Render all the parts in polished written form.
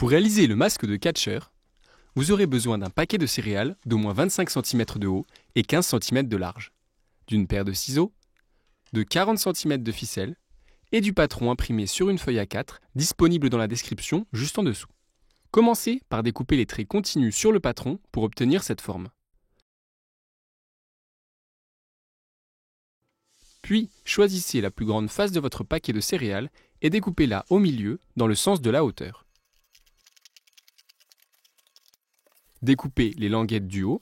Pour réaliser le masque de catcheur, vous aurez besoin d'un paquet de céréales d'au moins 25 cm de haut et 15 cm de large, d'une paire de ciseaux, de 40 cm de ficelle et du patron imprimé sur une feuille A4 disponible dans la description juste en dessous. Commencez par découper les traits continus sur le patron pour obtenir cette forme. Puis, choisissez la plus grande face de votre paquet de céréales et découpez-la au milieu dans le sens de la hauteur. Découpez les languettes du haut.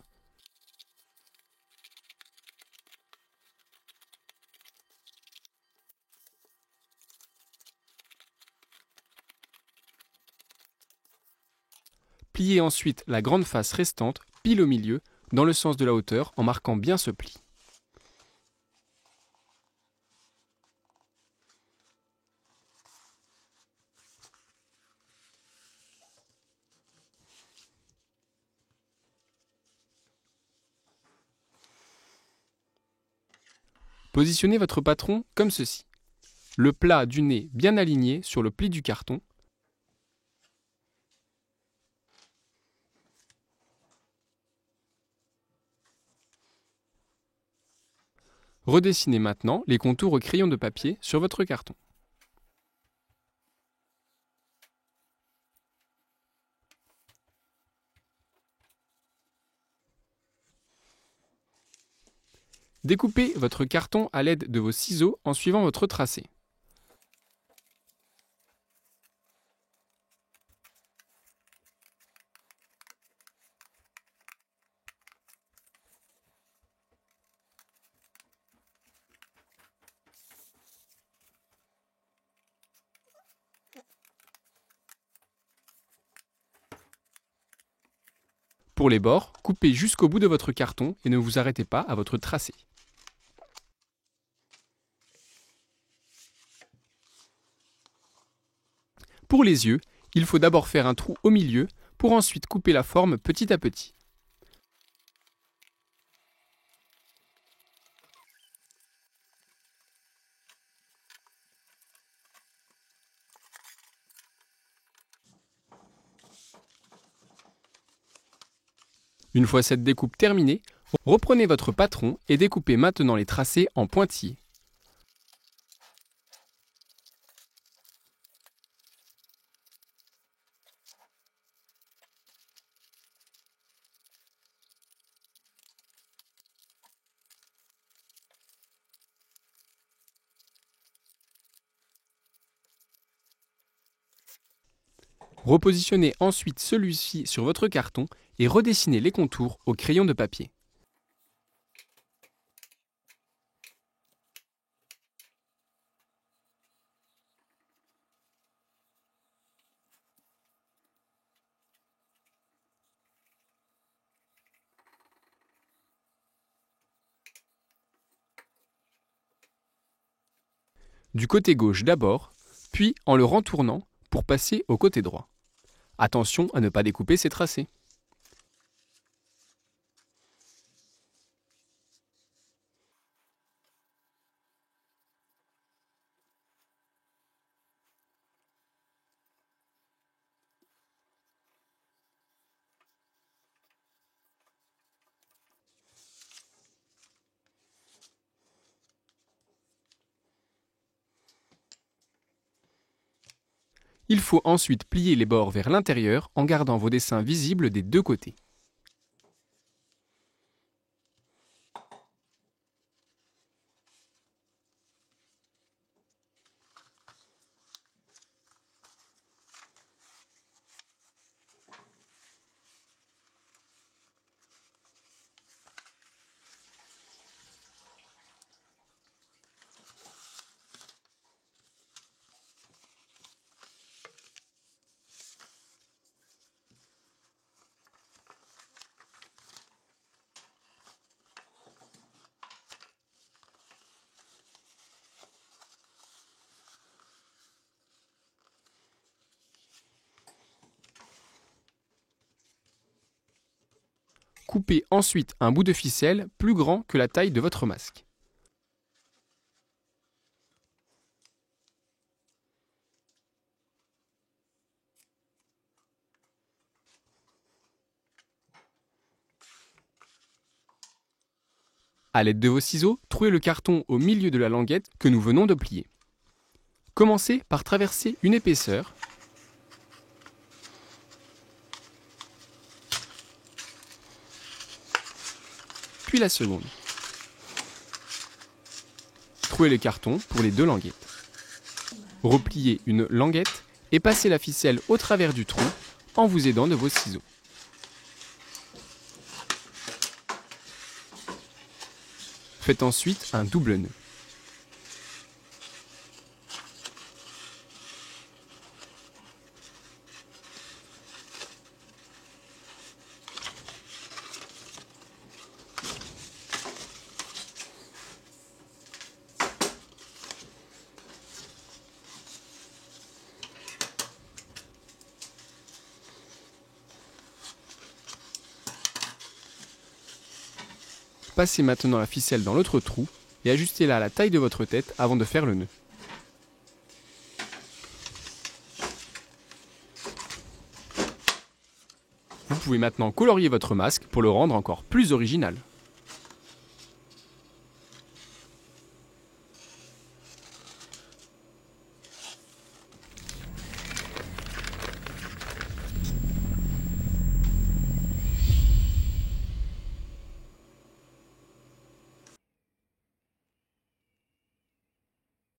Pliez ensuite la grande face restante pile au milieu dans le sens de la hauteur en marquant bien ce pli. Positionnez votre patron comme ceci. Le plat du nez bien aligné sur le pli du carton. Redessinez maintenant les contours au crayon de papier sur votre carton. Découpez votre carton à l'aide de vos ciseaux en suivant votre tracé. Pour les bords, coupez jusqu'au bout de votre carton et ne vous arrêtez pas à votre tracé. Pour les yeux, il faut d'abord faire un trou au milieu pour ensuite couper la forme petit à petit. Une fois cette découpe terminée, reprenez votre patron et découpez maintenant les tracés en pointillés. Repositionnez ensuite celui-ci sur votre carton et redessinez les contours au crayon de papier. Du côté gauche d'abord, puis en le rentournant pour passer au côté droit. Attention à ne pas découper ces tracés. Il faut ensuite plier les bords vers l'intérieur en gardant vos dessins visibles des deux côtés. Coupez ensuite un bout de ficelle plus grand que la taille de votre masque. À l'aide de vos ciseaux, trouez le carton au milieu de la languette que nous venons de plier. Commencez par traverser une épaisseur, puis la seconde. Trouez le carton pour les deux languettes. Repliez une languette et passez la ficelle au travers du trou en vous aidant de vos ciseaux. Faites ensuite un double nœud. Passez maintenant la ficelle dans l'autre trou et ajustez-la à la taille de votre tête avant de faire le nœud. Vous pouvez maintenant colorier votre masque pour le rendre encore plus original.